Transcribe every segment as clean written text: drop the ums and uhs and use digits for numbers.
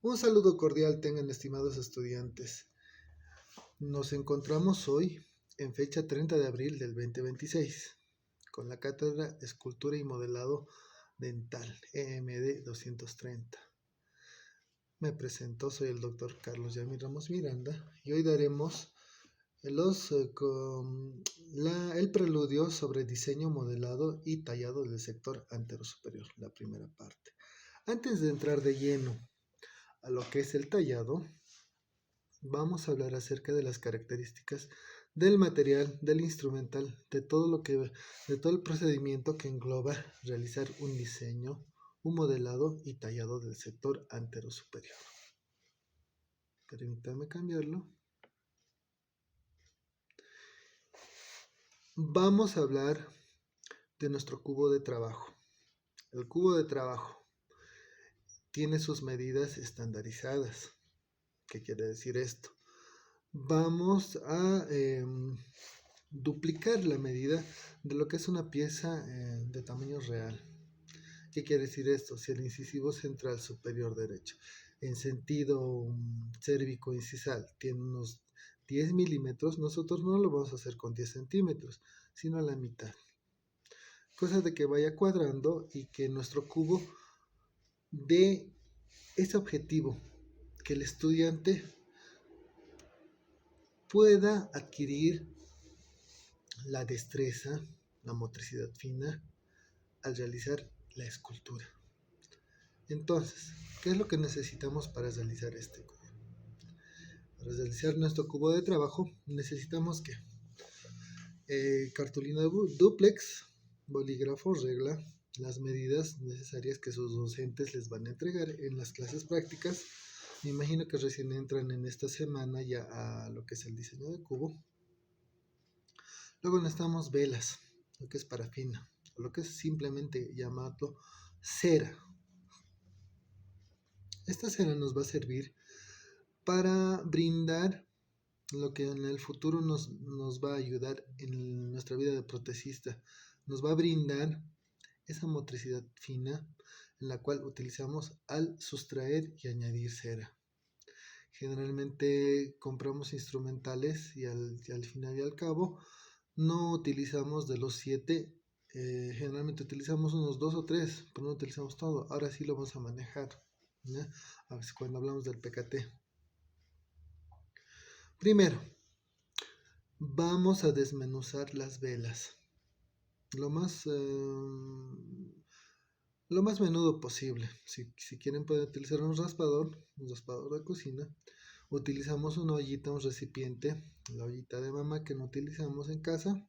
Un saludo cordial tengan estimados estudiantes. Nos encontramos hoy en fecha 30 de abril del 2026 con la cátedra Escultura y Modelado Dental EMD 230. Me presento, soy el doctor Carlos Yamir Ramos Miranda y hoy daremos el preludio sobre diseño, modelado y tallado del sector anterosuperior, la primera parte. Antes de entrar de lleno a lo que es el tallado, vamos a hablar acerca de las características del material, del instrumental, de todo el procedimiento que engloba realizar un diseño, un modelado y tallado del sector anterosuperior. Permítame cambiarlo. Vamos a hablar de nuestro cubo de trabajo. El cubo de trabajo tiene sus medidas estandarizadas. ¿Qué quiere decir esto? Vamos a duplicar la medida de lo que es una pieza de tamaño real. ¿Qué quiere decir esto? Si el incisivo central superior derecho en sentido cérvico incisal tiene unos 10 milímetros, nosotros no lo vamos a hacer con 10 centímetros, sino a la mitad. Cosa de que vaya cuadrando y que nuestro cubo dé ese objetivo, que el estudiante pueda adquirir la destreza, la motricidad fina al realizar la escultura. Entonces, ¿qué es lo que necesitamos para realizar este cubo? Para realizar nuestro cubo de trabajo necesitamos que cartulina dúplex, bolígrafo, regla, las medidas necesarias que sus docentes les van a entregar en las clases prácticas. Me imagino que recién entran en esta semana ya a lo que es el diseño de cubo. Luego necesitamos velas, lo que es parafina, o lo que es simplemente llamado cera. Esta cera nos va a servir para brindar lo que en el futuro nos va a ayudar en nuestra vida de protesista. Nos va a brindar esa motricidad fina en la cual utilizamos al sustraer y añadir cera. Generalmente compramos instrumentales y al final y al cabo no utilizamos de los 7, generalmente utilizamos unos 2 o 3, pero no utilizamos todo. Ahora sí lo vamos a manejar, ¿ya? A ver, cuando hablamos del PKT. Primero, vamos a desmenuzar las velas lo más menudo posible. Si quieren pueden utilizar un raspador de cocina. Utilizamos una ollita, un recipiente, la ollita de mamá que no utilizamos en casa.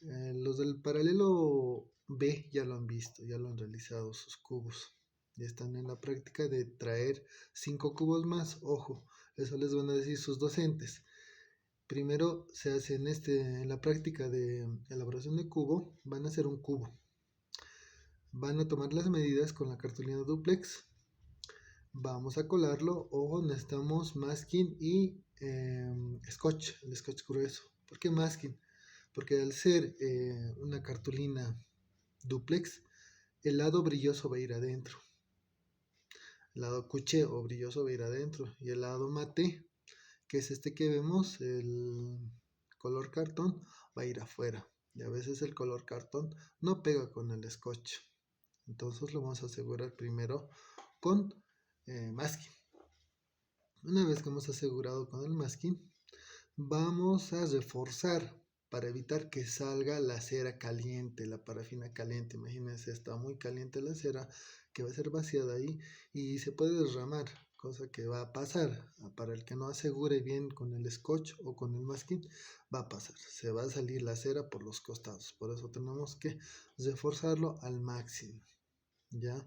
Los del paralelo B ya lo han visto, ya lo han realizado sus cubos. Ya están en la práctica de traer 5 cubos más. Ojo, eso les van a decir sus docentes. Primero se hace en la práctica de elaboración de cubo, van a hacer un cubo. Van a tomar las medidas con la cartulina duplex. Vamos a colarlo. Ojo, necesitamos masking y scotch, el scotch grueso. ¿Por qué masking? Porque al ser una cartulina duplex, el lado brilloso va a ir adentro. El lado cuché o brilloso va a ir adentro. Y el lado mate, que es este que vemos, el color cartón, va a ir afuera. Y a veces el color cartón no pega con el scotch. Entonces lo vamos a asegurar primero con masking. Una vez que hemos asegurado con el masking, vamos a reforzar para evitar que salga la cera caliente, la parafina caliente. Imagínense, está muy caliente la cera que va a ser vaciada ahí y se puede derramar, cosa que va a pasar. Para el que no asegure bien con el scotch o con el masking, va a pasar. Se va a salir la cera por los costados. Por eso tenemos que reforzarlo al máximo. ¿Ya?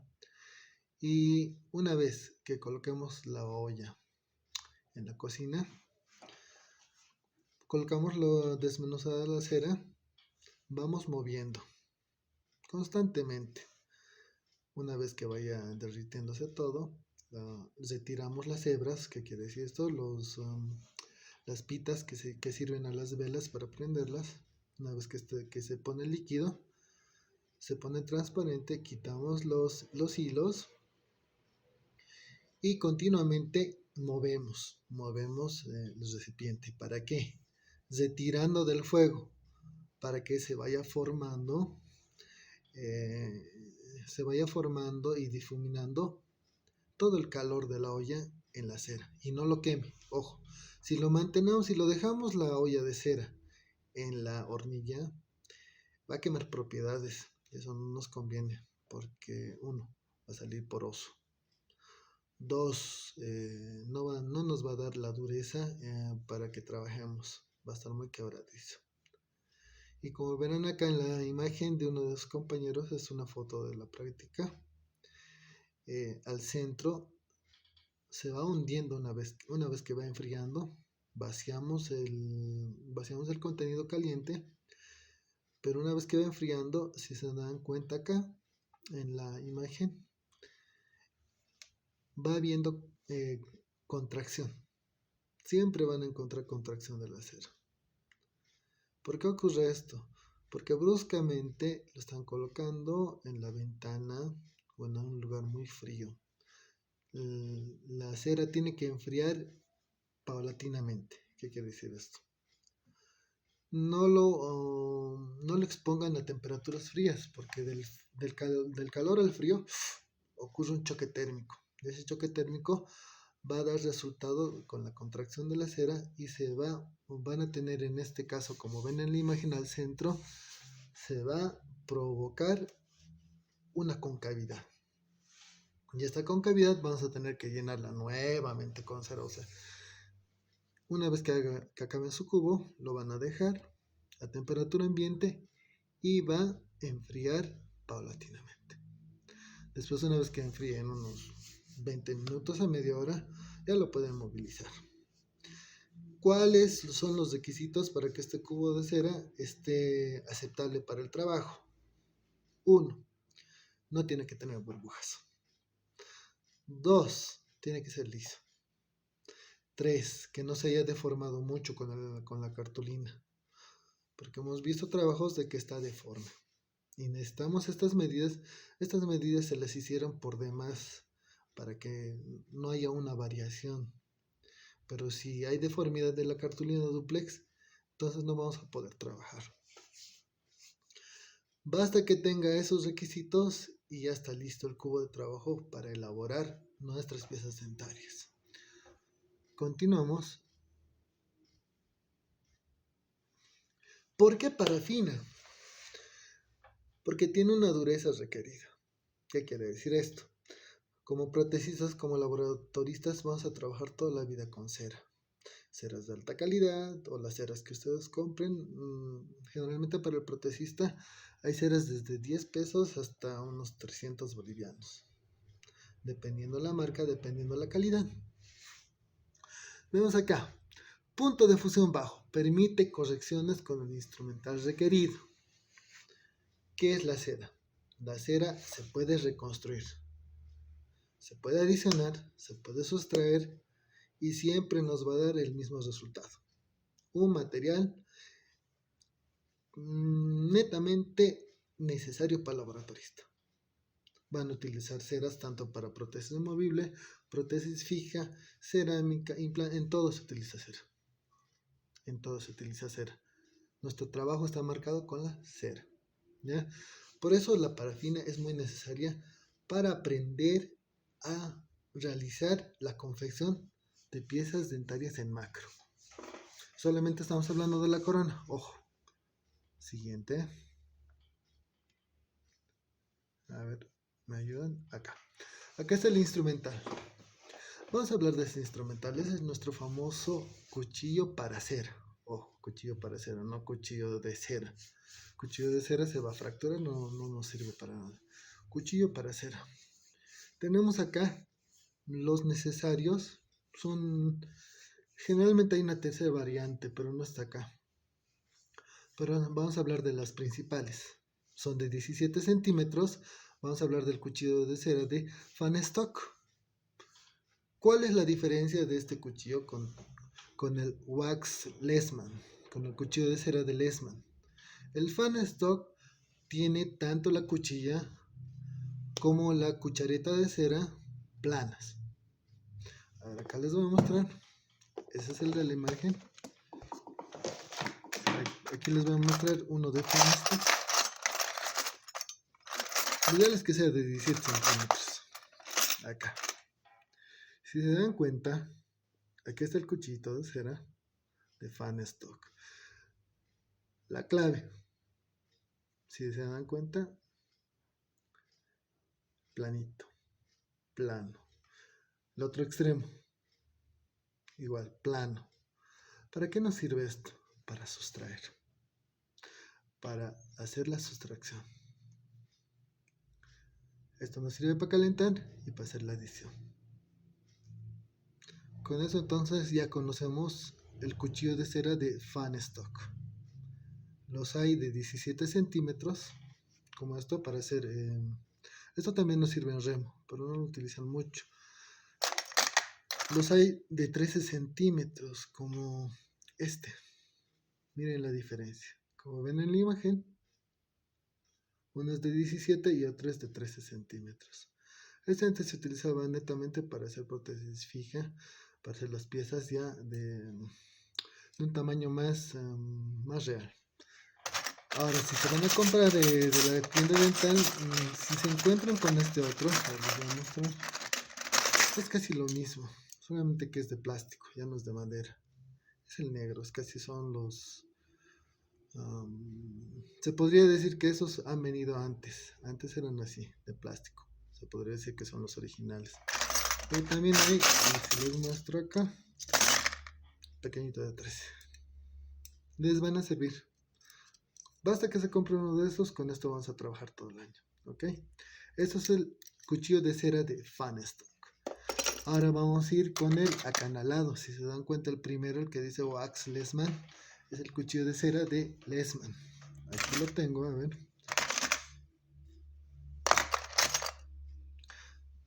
Y una vez que coloquemos la olla en la cocina, colocamos lo desmenuzada la cera, vamos moviendo constantemente. Una vez que vaya derritiéndose todo, retiramos las hebras. ¿Qué quiere decir esto? Las pitas que sirven a las velas para prenderlas. Una vez que se pone el líquido, se pone transparente, quitamos los hilos y continuamente movemos el recipiente. ¿Para qué? Retirando del fuego, para que se vaya formando y difuminando todo el calor de la olla en la cera y no lo queme. Ojo, si lo dejamos la olla de cera en la hornilla, va a quemar propiedades. Eso no nos conviene porque uno, va a salir poroso. Dos, no nos va a dar la dureza para que trabajemos. Va a estar muy quebradizo. Y como verán acá en la imagen de uno de los compañeros, es una foto de la práctica. Al centro se va hundiendo una vez que va enfriando. Vaciamos el contenido caliente, pero una vez que va enfriando, si se dan cuenta acá en la imagen, va habiendo contracción. Siempre van a encontrar contracción del acero. ¿Por qué ocurre esto? Porque bruscamente lo están colocando en la ventana o en un lugar muy frío. La cera tiene que enfriar paulatinamente. ¿Qué quiere decir esto? No lo expongan a temperaturas frías, porque del calor al frío ocurre un choque térmico. Ese choque térmico va a dar resultado con la contracción de la cera y van a tener, en este caso, como ven en la imagen al centro, se va a provocar una concavidad. Y esta concavidad vamos a tener que llenarla nuevamente con cera. O sea, una vez que acaben su cubo, lo van a dejar a temperatura ambiente y va a enfriar paulatinamente. Después, una vez que enfríe en unos 20 minutos a media hora, ya lo pueden movilizar. ¿Cuáles son los requisitos para que este cubo de cera esté aceptable para el trabajo? 1. No tiene que tener burbujas. 2. Tiene que ser liso. 3. Que no se haya deformado mucho con la cartulina, porque hemos visto trabajos de que está deforme. Y necesitamos estas medidas se las hicieron por demás para que no haya una variación. Pero si hay deformidad de la cartulina duplex, entonces no vamos a poder trabajar. Basta que tenga esos requisitos y ya está listo el cubo de trabajo para elaborar nuestras piezas dentarias. Continuamos. ¿Por qué parafina? Porque tiene una dureza requerida. ¿Qué quiere decir esto? Como protecistas, como laboratoristas, vamos a trabajar toda la vida con cera. Ceras de alta calidad o las ceras que ustedes compren. Generalmente para el protecista hay ceras desde 10 pesos hasta unos 300 bolivianos. Dependiendo la marca, dependiendo la calidad. Vemos acá. Punto de fusión bajo. Permite correcciones con el instrumental requerido. ¿Qué es la cera? La cera se puede reconstruir. Se puede adicionar, se puede sustraer y siempre nos va a dar el mismo resultado. Un material netamente necesario para el laboratorista. Van a utilizar ceras tanto para prótesis movible, prótesis fija, cerámica, en todo se utiliza cera. En todo se utiliza cera. Nuestro trabajo está marcado con la cera, ¿ya? Por eso la parafina es muy necesaria para aprender a realizar la confección de piezas dentarias en macro. Solamente estamos hablando de la corona. Ojo. Siguiente. A ver, ¿me ayudan? Acá. Acá está el instrumental. Vamos a hablar de este instrumental. Ese es nuestro famoso cuchillo para cera. Ojo, cuchillo para cera, no cuchillo de cera. Cuchillo de cera se va a fracturar, no nos sirve para nada. Cuchillo para cera. Tenemos acá los necesarios. Generalmente hay una tercera variante, pero no está acá. Pero vamos a hablar de las principales. Son de 17 centímetros. Vamos a hablar del cuchillo de cera de Fanestock. ¿Cuál es la diferencia de este cuchillo con el Wax Lessman? Con el cuchillo de cera de Lessman. El Fanestock tiene tanto la cuchilla como la cuchareta de cera planas. Ahora acá les voy a mostrar. Ese es el de la imagen. Aquí les voy a mostrar uno de Fanestock. Lo ideal es que sea de 17 centímetros. Acá. Si se dan cuenta, aquí está el cuchillito de cera de Fanestock. La clave, si se dan cuenta, planito, plano. El otro extremo, igual, plano. ¿Para qué nos sirve esto? Para sustraer, para hacer la sustracción. Esto nos sirve para calentar y para hacer la adición. Con eso entonces ya conocemos el cuchillo de cera de Fanestock. Los hay de 17 centímetros, como esto, para hacer... esto también nos sirve en remo, pero no lo utilizan mucho. Los hay de 13 centímetros, como este. Miren la diferencia. Como ven en la imagen, uno es de 17 y otro es de 13 centímetros. Este antes se utilizaba netamente para hacer prótesis fija, para hacer las piezas ya de un tamaño más real. Ahora, si se van a comprar de la tienda dental, si se encuentran con este otro, les voy a mostrar, es casi lo mismo, solamente que es de plástico, ya no es de madera. Es el negro, es casi son los... se podría decir que esos han venido antes eran así, de plástico. Se podría decir que son los originales. Pero también hay, si les muestro acá, pequeñito de 13. Les van a servir. Basta que se compre uno de esos, con esto vamos a trabajar todo el año. ¿Ok? Esto es el cuchillo de cera de Fanestock. Ahora vamos a ir con el acanalado. Si se dan cuenta, el primero, el que dice Wax Lessman, es el cuchillo de cera de Lessman. Aquí lo tengo, a ver.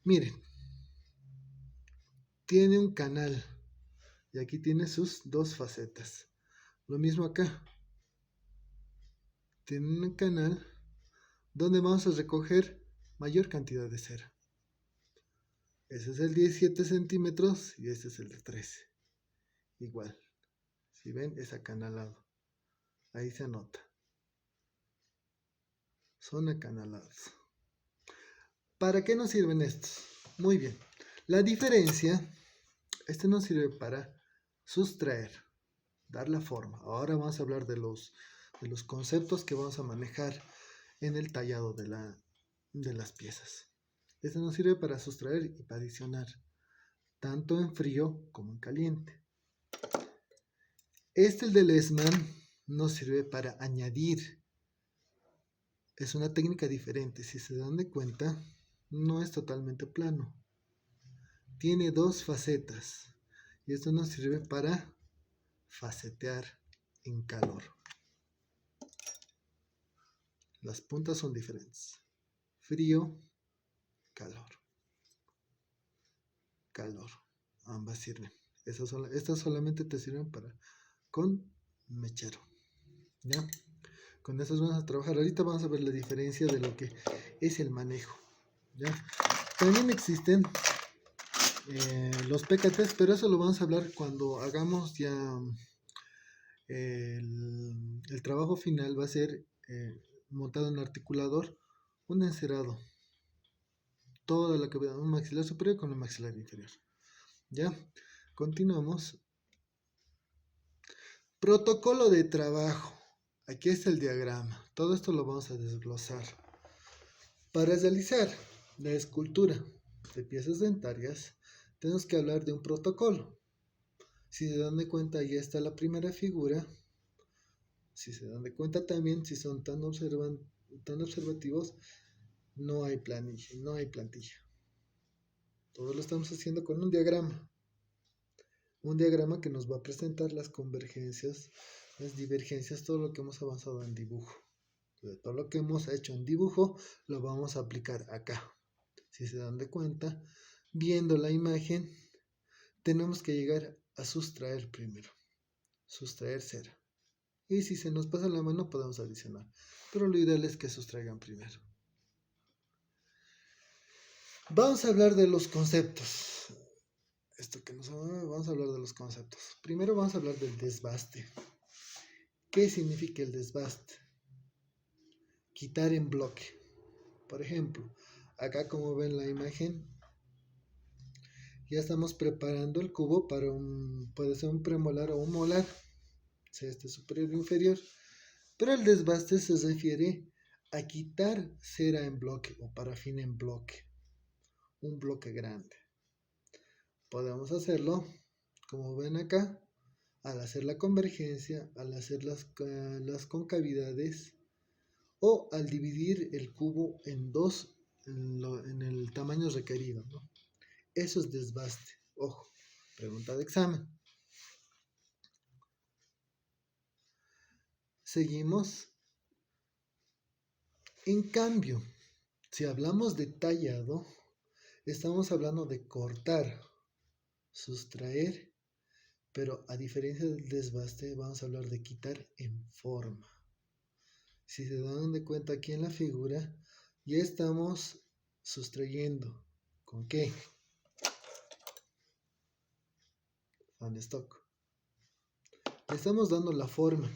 Miren, tiene un canal y aquí tiene sus dos facetas. Lo mismo acá. Tiene un canal donde vamos a recoger mayor cantidad de cera. Ese es el 17 centímetros y este es el de 13. Igual. Si ven, es acanalado. Ahí se anota. Son acanalados. ¿Para qué nos sirven estos? Muy bien. La diferencia, este nos sirve para sustraer, dar la forma. Ahora vamos a hablar de los conceptos que vamos a manejar en el tallado de las piezas. Este nos sirve para sustraer y para adicionar, tanto en frío como en caliente. El de Lessman, nos sirve para añadir. Es una técnica diferente. Si se dan de cuenta, no es totalmente plano. Tiene dos facetas. Y esto nos sirve para facetear en calor. Las puntas son diferentes. Frío, calor. Calor. Ambas sirven. Estas solamente te sirven para con mechero. ¿Ya? Con estas vamos a trabajar. Ahorita vamos a ver la diferencia de lo que es el manejo. ¿Ya? También existen los PKTs, pero eso lo vamos a hablar cuando hagamos ya el trabajo final. Va a ser montado en articulador, un encerado, toda la cavidad, un maxilar superior con un maxilar inferior. ¿Ya? Continuamos. Protocolo de trabajo. Aquí está el diagrama. Todo esto lo vamos a desglosar. Para realizar la escultura de piezas dentarias, tenemos que hablar de un protocolo. Si se dan de cuenta, ya está la primera figura. Si se dan de cuenta también, si son tan observativos, no hay planilla, no hay plantilla. Todo lo estamos haciendo con un diagrama. Un diagrama que nos va a presentar las convergencias, las divergencias, todo lo que hemos avanzado en dibujo. Entonces, todo lo que hemos hecho en dibujo lo vamos a aplicar acá. Si se dan de cuenta, viendo la imagen, tenemos que llegar a sustraer primero. Sustraer cera. Y si se nos pasa la mano, podemos adicionar. Pero lo ideal es que sustraigan primero. Vamos a hablar de los conceptos. Vamos a hablar de los conceptos. Primero vamos a hablar del desbaste. ¿Qué significa el desbaste? Quitar en bloque. Por ejemplo, acá como ven la imagen, ya estamos preparando el cubo para puede ser un premolar o un molar, sea este superior o inferior, pero el desbaste se refiere a quitar cera en bloque o parafina en bloque, un bloque grande. Podemos hacerlo, como ven acá, al hacer la convergencia, al hacer las concavidades o al dividir el cubo en dos en el tamaño requerido, ¿no? Eso es desbaste. Ojo, pregunta de examen. Seguimos. En cambio, si hablamos de tallado, estamos hablando de cortar, sustraer, pero a diferencia del desbaste, vamos a hablar de quitar en forma. Si se dan de cuenta aquí en la figura, ya estamos sustrayendo. ¿Con qué? Fan stock. Le estamos dando la forma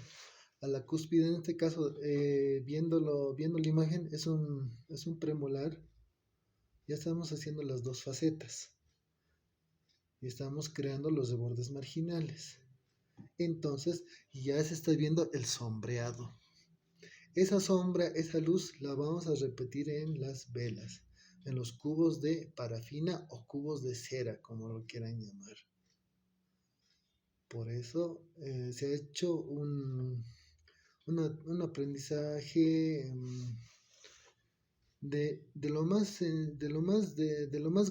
a la cúspide. En este caso, viendo la imagen, es un premolar. Ya estamos haciendo las dos facetas y estamos creando los bordes marginales. Entonces ya se está viendo el sombreado. Esa sombra, esa luz la vamos a repetir en las velas, en los cubos de parafina o cubos de cera, como lo quieran llamar. Por eso se ha hecho un aprendizaje de lo más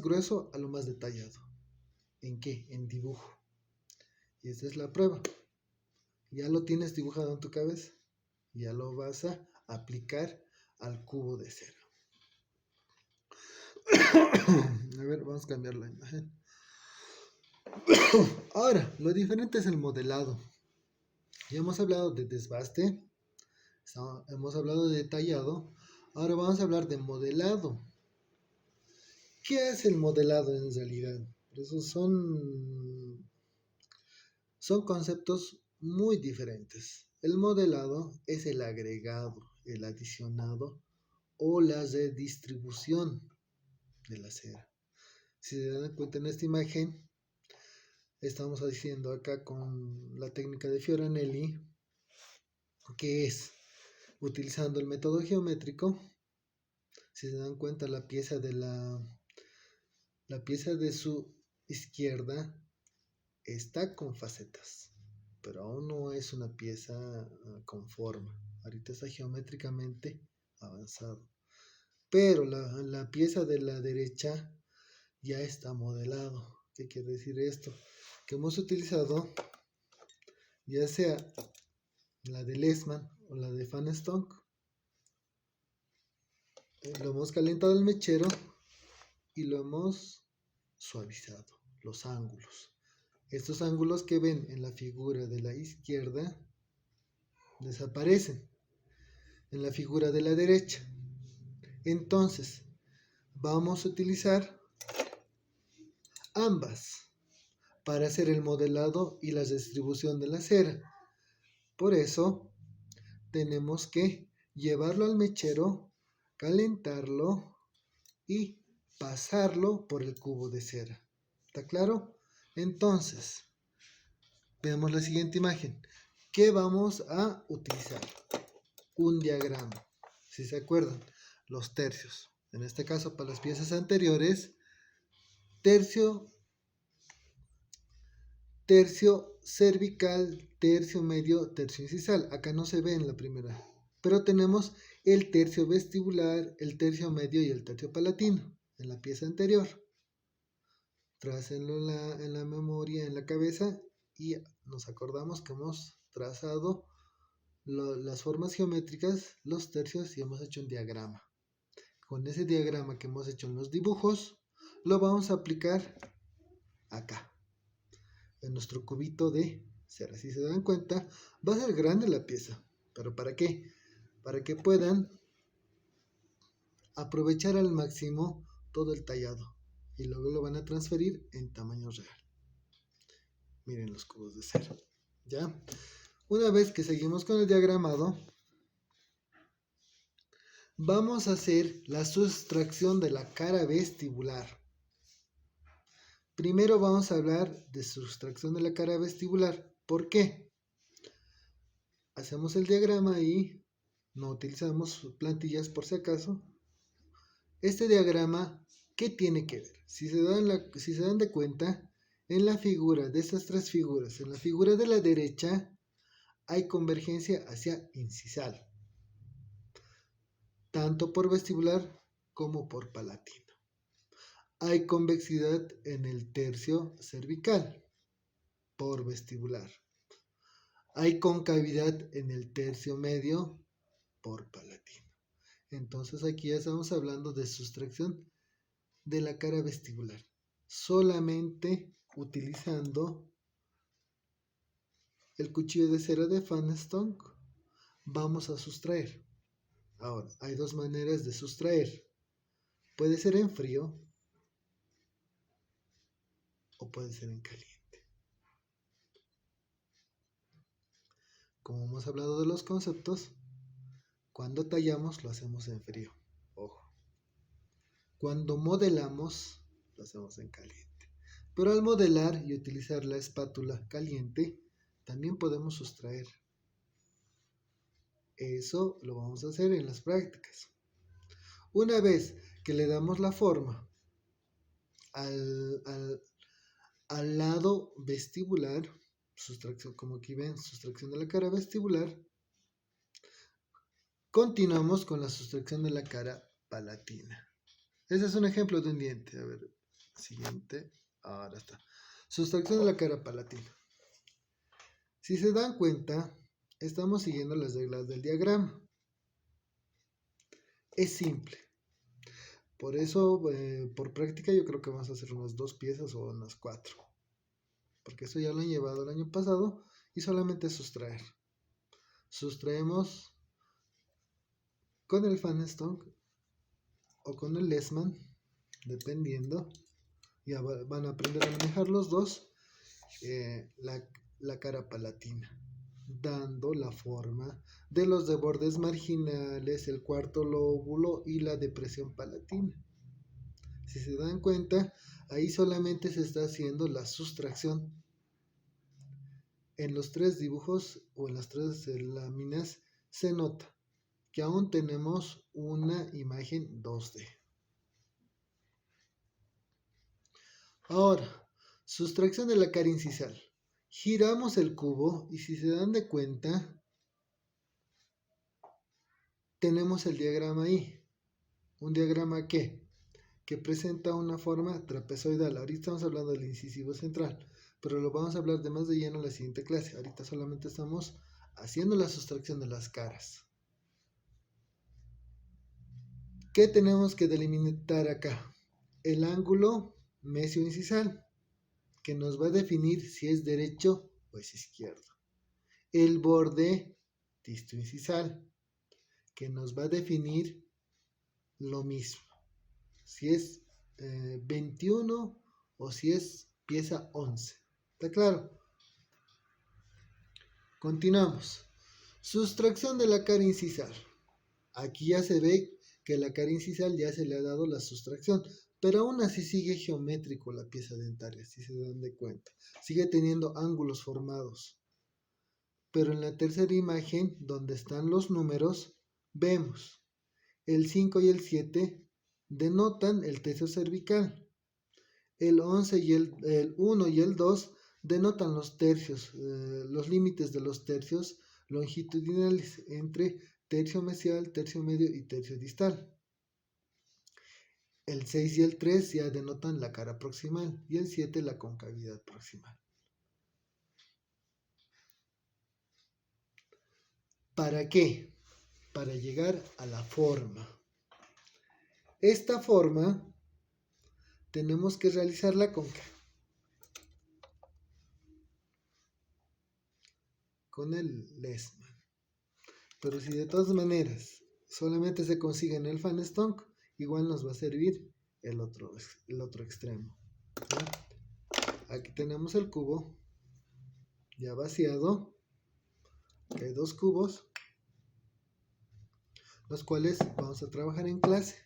grueso a lo más detallado. ¿En qué? En dibujo. Y esta es la prueba. Ya lo tienes dibujado en tu cabeza. Ya lo vas a aplicar al cubo de cera. A ver, vamos a cambiar la imagen. Ahora, lo diferente es el modelado. Ya hemos hablado de desbaste, hemos hablado de tallado. Ahora vamos a hablar de modelado. ¿Qué es el modelado en realidad? Esos son conceptos muy diferentes. El modelado es el agregado, el adicionado o la redistribución de la cera. Si se dan cuenta en esta imagen, estamos haciendo acá con la técnica de Fioranelli, que es utilizando el método geométrico. Si se dan cuenta, la pieza de su izquierda está con facetas, pero aún no es una pieza con forma. Ahorita está geométricamente avanzado. Pero la pieza de la derecha ya está modelado. ¿Qué quiere decir esto? Que hemos utilizado ya sea la de Lessman o la de Fan Stock. Lo hemos calentado el mechero y lo hemos suavizado, los ángulos. Estos ángulos que ven en la figura de la izquierda desaparecen en la figura de la derecha. Entonces, vamos a utilizar ambas para hacer el modelado y la distribución de la cera. Por eso, tenemos que llevarlo al mechero, calentarlo y pasarlo por el cubo de cera. ¿Está claro? Entonces, veamos la siguiente imagen. ¿Qué vamos a utilizar? Un diagrama. Si se acuerdan, los tercios. En este caso, para las piezas anteriores, tercio cervical, tercio medio, tercio incisal. Acá no se ve en la primera, pero tenemos el tercio vestibular, el tercio medio y el tercio palatino en la pieza anterior. Trácenlo en la memoria, en la cabeza, y nos acordamos que hemos trazado las formas geométricas, los tercios, y hemos hecho un diagrama. Con ese diagrama que hemos hecho en los dibujos, lo vamos a aplicar acá, en nuestro cubito de cera. Si se dan cuenta, va a ser grande la pieza. ¿Pero para qué? Para que puedan aprovechar al máximo todo el tallado. Y luego lo van a transferir en tamaño real. Miren los cubos de cera. ¿Ya? Una vez que seguimos con el diagramado, vamos a hacer la sustracción de la cara vestibular. Primero vamos a hablar de sustracción de la cara vestibular. ¿Por qué? Hacemos el diagrama y no utilizamos plantillas por si acaso. Este diagrama, ¿qué tiene que ver? Si se dan de cuenta, en la figura de estas tres figuras, en la figura de la derecha, hay convergencia hacia incisal, tanto por vestibular como por palatino. Hay convexidad en el tercio cervical por vestibular. Hay concavidad en el tercio medio por palatino. Entonces aquí ya estamos hablando de sustracción de la cara vestibular, solamente utilizando el cuchillo de cera de Fanstone vamos a sustraer. Ahora, hay dos maneras de sustraer. Puede ser en frío o puede ser en caliente. Como hemos hablado de los conceptos, cuando tallamos lo hacemos en frío. Ojo. Cuando modelamos lo hacemos en caliente. Pero al modelar y utilizar la espátula caliente, también podemos sustraer. Eso lo vamos a hacer en las prácticas. Una vez que le damos la forma al lado vestibular, sustracción, como aquí ven, sustracción de la cara vestibular, continuamos con la sustracción de la cara palatina. Ese es un ejemplo de un diente. A ver, siguiente. Ahora está. Sustracción de la cara palatina. Si se dan cuenta, estamos siguiendo las reglas del diagrama. Es simple. Por eso, por práctica, yo creo que vamos a hacer unas 2 piezas o unas 4. Porque eso ya lo han llevado el año pasado y solamente es sustraer. Sustraemos con el Fanstone o con el Lessman, dependiendo. Ya van a aprender a manejar los dos. La cara palatina, dando la forma de los de bordes marginales, el cuarto lóbulo y la depresión palatina. Si se dan cuenta, ahí solamente se está haciendo la sustracción. En los 3 dibujos o en las 3 láminas se nota que aún tenemos una imagen 2D. Ahora, sustracción de la cara incisal. Giramos el cubo y si se dan de cuenta, tenemos el diagrama ahí. ¿Un diagrama qué? Que presenta una forma trapezoidal. Ahorita estamos hablando del incisivo central, pero lo vamos a hablar de más de lleno en la siguiente clase. Ahorita solamente estamos haciendo la sustracción de las caras. ¿Qué tenemos que delimitar acá? El ángulo mesio-incisal, que nos va a definir si es derecho o es izquierdo. El borde disto-incisal, que nos va a definir lo mismo. Si es 21 o si es pieza 11. ¿Está claro? Continuamos. Sustracción de la cara incisal. Aquí ya se ve que la cara incisal ya se le ha dado la sustracción, pero aún así sigue geométrico la pieza dentaria, si se dan de cuenta. Sigue teniendo ángulos formados. Pero en la tercera imagen, donde están los números, vemos el 5 y el 7 denotan el tercio cervical. El 11 y el 1 y el 2 denotan los tercios, los límites de los tercios longitudinales entre tercio mesial, tercio medio y tercio distal. El 6 y el 3 ya denotan la cara proximal y el 7 la concavidad proximal. ¿Para qué? Para llegar a la forma. Esta forma tenemos que realizarla con ¿qué? Con el Lessman. Pero si de todas maneras solamente se consigue en el Fanstone, igual nos va a servir el otro extremo. ¿Sí? Aquí tenemos el cubo ya vaciado. Hay 2 cubos, los cuales vamos a trabajar en clase,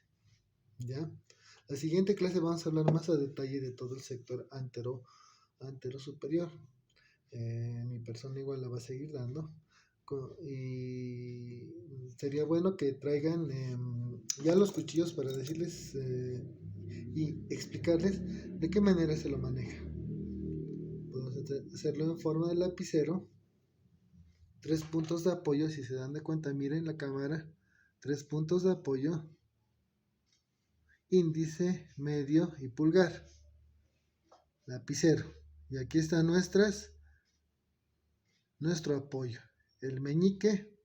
¿ya? La siguiente clase vamos a hablar más a detalle de todo el sector antero superior. Mi persona igual la va a seguir dando. Y sería bueno que traigan ya los cuchillos para decirles y explicarles de qué manera se lo maneja. Podemos hacerlo en forma de lapicero. 3 puntos de apoyo, si se dan de cuenta, miren la cámara. 3 puntos de apoyo, índice, medio y pulgar. Lapicero. Y aquí están nuestro apoyo. El meñique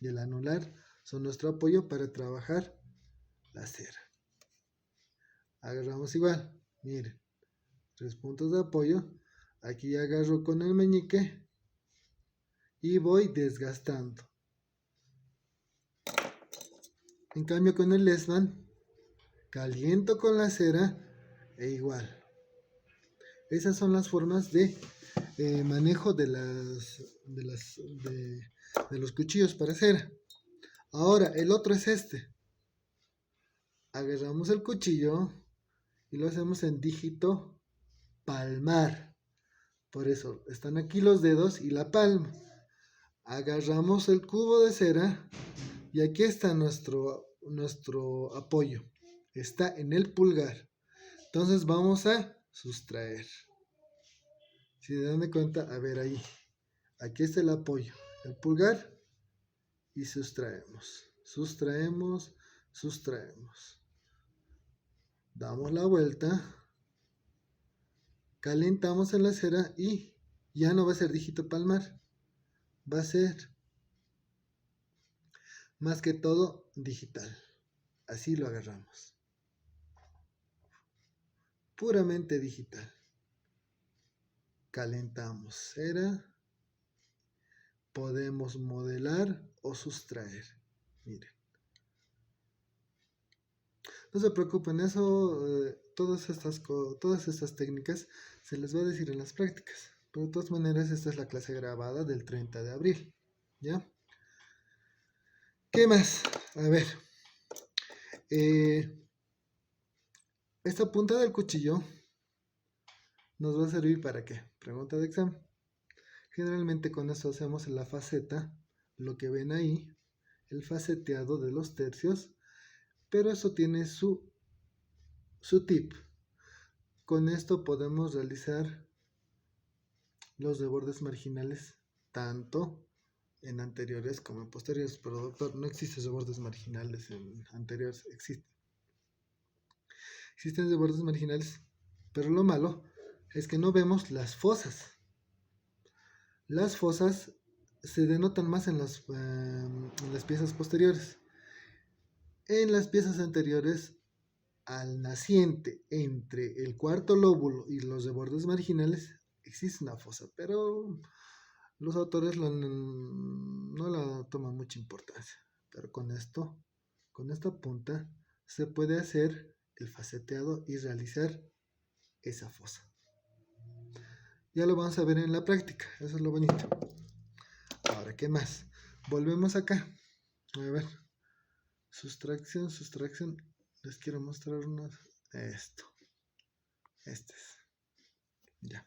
y el anular son nuestro apoyo para trabajar la cera. Agarramos igual, miren, 3 puntos de apoyo. Aquí agarro con el meñique y voy desgastando. En cambio con el Lessman, caliento con la cera e igual. Esas son las formas de manejo de los cuchillos para cera. Ahora, el otro es este. Agarramos el cuchillo y lo hacemos en dígito palmar. Por eso están aquí los dedos y la palma. Agarramos el cubo de cera y aquí está nuestro apoyo. Está en el pulgar. Entonces vamos a sustraer. Si se dan de cuenta, a ver ahí. Aquí está el apoyo. El pulgar y sustraemos. Sustraemos. Damos la vuelta. Calentamos en la cera y ya no va a ser dígito palmar. Va a ser más que todo digital. Así lo agarramos. Puramente digital. Calentamos cera. Podemos modelar o sustraer. Miren. No se preocupen, eso, todas estas técnicas se les va a decir en las prácticas. Pero de todas maneras, esta es la clase grabada del 30 de abril. ¿Ya? ¿Qué más? A ver. Esta punta del cuchillo nos va a servir para qué? Pregunta de examen. Generalmente con esto hacemos la faceta, lo que ven ahí, el faceteado de los tercios, pero eso tiene su tip. Con esto podemos realizar los de bordes marginales tanto en anteriores como en posteriores, pero doctor, no existen de bordes marginales en anteriores, existen de bordes marginales, pero lo malo es que no vemos las fosas. Las fosas se denotan más en las piezas posteriores. En las piezas anteriores, al naciente entre el cuarto lóbulo y los de bordes marginales, existe una fosa, pero los autores no la toman mucha importancia. Pero con esta punta, se puede hacer el faceteado y realizar esa fosa. Ya lo vamos a ver en la práctica, eso es lo bonito. Ahora, ¿qué más? Volvemos acá. A ver. Sustracción. Les quiero mostrar esto. Este es. Ya.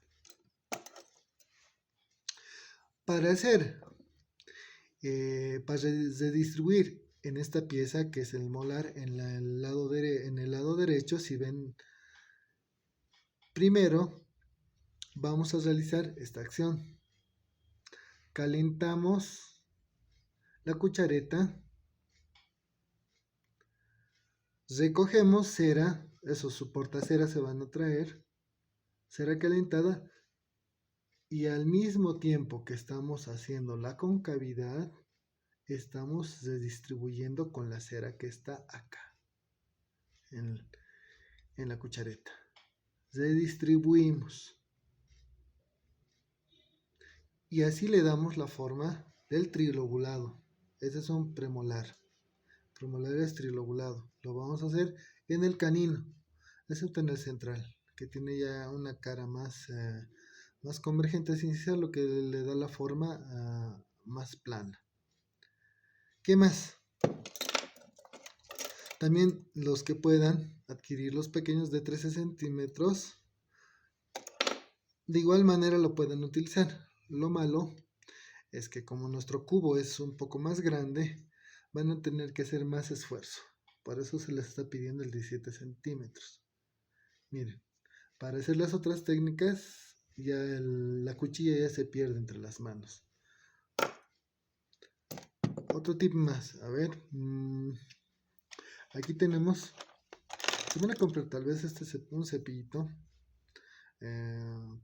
Para redistribuir en esta pieza, que es el molar, en el lado derecho, si ven, primero vamos a realizar esta acción. Calentamos la cuchareta, recogemos cera, esos soportaceras se van a traer, cera calentada, y al mismo tiempo que estamos haciendo la concavidad, estamos redistribuyendo con la cera que está acá, en la cuchareta. Redistribuimos. Y así le damos la forma del trilobulado. Este es un premolar. Premolar es trilobulado. Lo vamos a hacer en el canino, excepto en el central, que tiene ya una cara más más convergente sin incisa, lo que le da la forma más plana. ¿Qué más? También los que puedan adquirir los pequeños de 13 centímetros, de igual manera lo pueden utilizar. Lo malo es que como nuestro cubo es un poco más grande, van a tener que hacer más esfuerzo. Por eso se les está pidiendo el 17 centímetros. Miren, para hacer las otras técnicas, ya la cuchilla ya se pierde entre las manos. Otro tip más, a ver, aquí tenemos, se van a comprar tal vez un cepillito,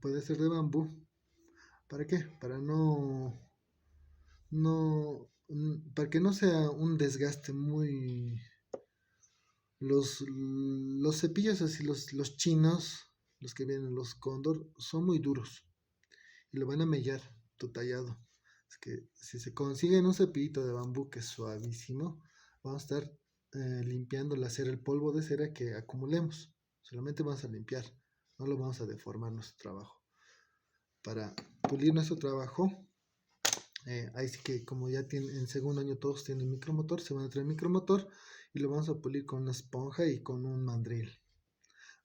puede ser de bambú. ¿Para qué? Para que no sea un desgaste muy. Los cepillos así, los chinos, los que vienen, los Condor, son muy duros y lo van a mellar tu tallado. Es que si se consiguen un cepillito de bambú que es suavísimo, vamos a estar limpiando la cera, el polvo de cera que acumulemos. Solamente vamos a limpiar, no lo vamos a deformar nuestro trabajo. Para pulir nuestro trabajo, ahí sí que como ya tienen, en segundo año todos tienen micromotor, se van a traer micromotor y lo vamos a pulir con una esponja y con un mandril.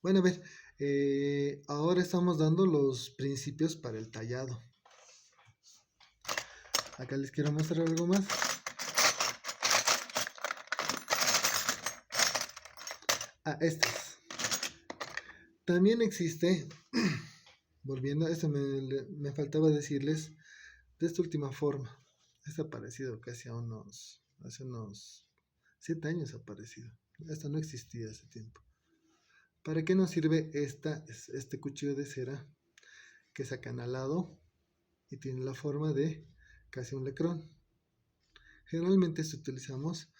Bueno, a ver, ahora estamos dando los principios para el tallado. Acá les quiero mostrar algo más. Estas. También existe, volviendo a esto, me faltaba decirles de esta última forma. Esta ha aparecido casi hace unos 7 años ha aparecido. Esta no existía hace tiempo. ¿Para qué nos sirve este cuchillo de cera que es acanalado y tiene la forma de casi un lecrón? Generalmente esto utilizamos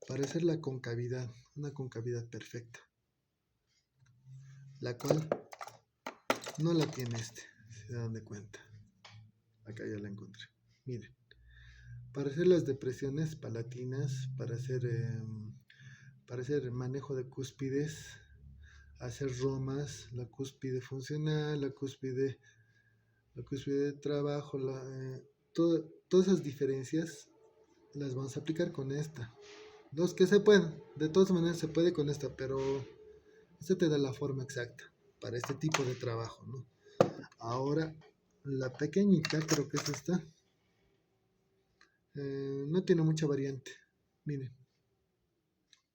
para hacer la concavidad, una concavidad perfecta, la cual no la tiene se dan de cuenta. Acá ya la encontré. Miren, para hacer las depresiones palatinas, para hacer manejo de cúspides, hacer romas, la cúspide funcional, la cúspide de trabajo, todas esas diferencias las vamos a aplicar con esta. Los que se pueden, de todas maneras se puede con esta, pero esta te da la forma exacta para este tipo de trabajo, ¿no? Ahora, la pequeñita, creo que es esta, no tiene mucha variante. Miren,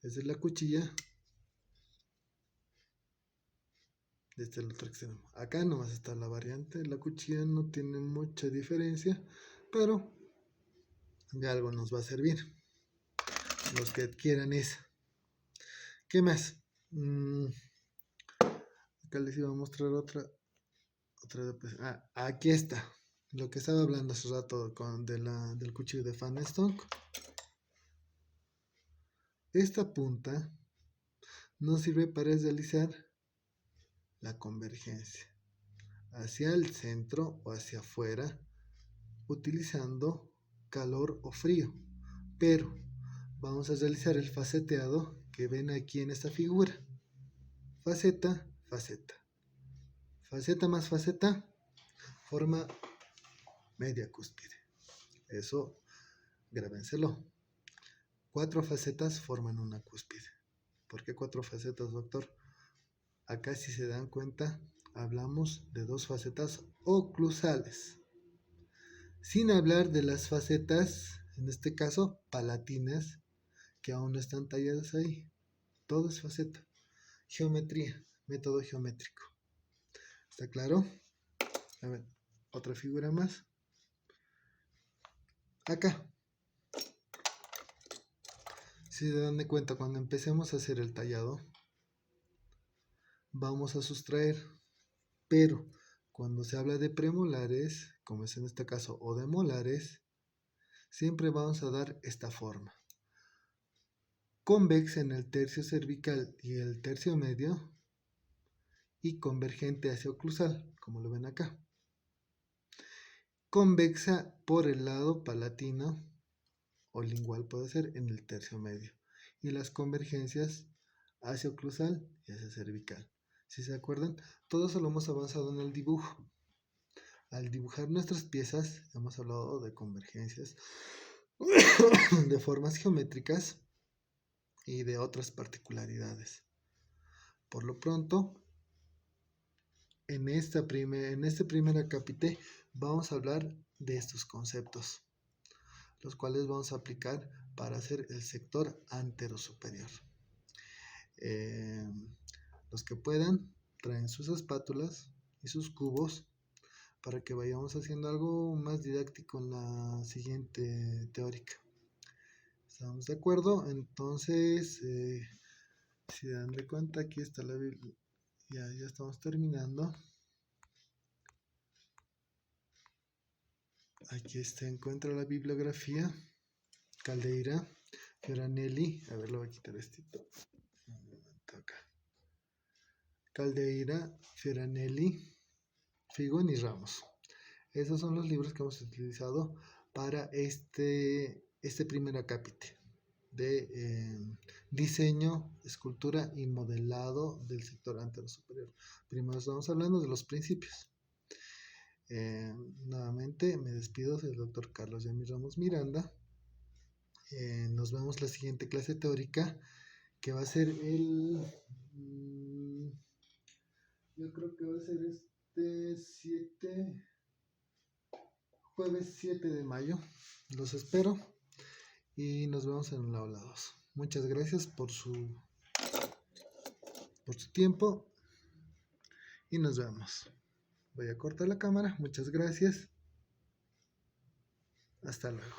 esa es la cuchilla. Este es el otro extremo. Acá nomás está la variante. La cuchilla no tiene mucha diferencia, pero de algo nos va a servir. Los que quieran esa. ¿Qué más? Acá les iba a mostrar otra. Aquí está. Lo que estaba hablando hace rato del cuchillo de Fan Stock. Esta punta nos sirve para realizar la convergencia hacia el centro o hacia afuera, utilizando calor o frío. Pero vamos a realizar el faceteado que ven aquí en esta figura. Faceta, faceta. Faceta más faceta forma media cúspide. Eso, grábenselo. 4 facetas forman una cúspide. ¿Por qué 4 facetas, doctor? Acá, si se dan cuenta, hablamos de 2 facetas oclusales. Sin hablar de las facetas, en este caso, palatinas, que aún no están talladas ahí. Todo es faceta. Geometría, método geométrico. ¿Está claro? A ver, otra figura más. Acá. Si se dan de cuenta, cuando empecemos a hacer el tallado, vamos a sustraer. Pero cuando se habla de premolares, como es en este caso, o de molares, siempre vamos a dar esta forma. Convexa en el tercio cervical y el tercio medio, y convergente hacia oclusal, como lo ven acá. Convexa por el lado palatino o lingual, puede ser en el tercio medio, y las convergencias hacia oclusal y hacia cervical. Si se acuerdan, todo eso lo hemos avanzado en el dibujo. Al dibujar nuestras piezas, hemos hablado de convergencias, de formas geométricas y de otras particularidades. Por lo pronto, en este primer acápite vamos a hablar de estos conceptos, los cuales vamos a aplicar para hacer el sector antero-superior. Los que puedan, traen sus espátulas y sus cubos para que vayamos haciendo algo más didáctico en la siguiente teórica. ¿Estamos de acuerdo? Entonces, si dan de cuenta, aquí está la Biblia. Ya estamos terminando. Aquí se encuentra la bibliografía. Caldeira, Fioranelli. A ver, lo voy a quitar estito. Acá. Caldeira, Fioranelli, Figón y Ramos. Esos son los libros que hemos utilizado para este primer acápite de diseño, escultura y modelado del sector antero-superior. Primero estamos hablando de los principios. Nuevamente me despido del doctor Carlos Yamil Ramos Miranda. Nos vemos la siguiente clase teórica, que va a ser yo creo que va a ser jueves 7 de mayo. Los espero y nos vemos en la aula 2. Muchas gracias por su tiempo y nos vemos. Voy a cortar la cámara. Muchas gracias. Hasta luego.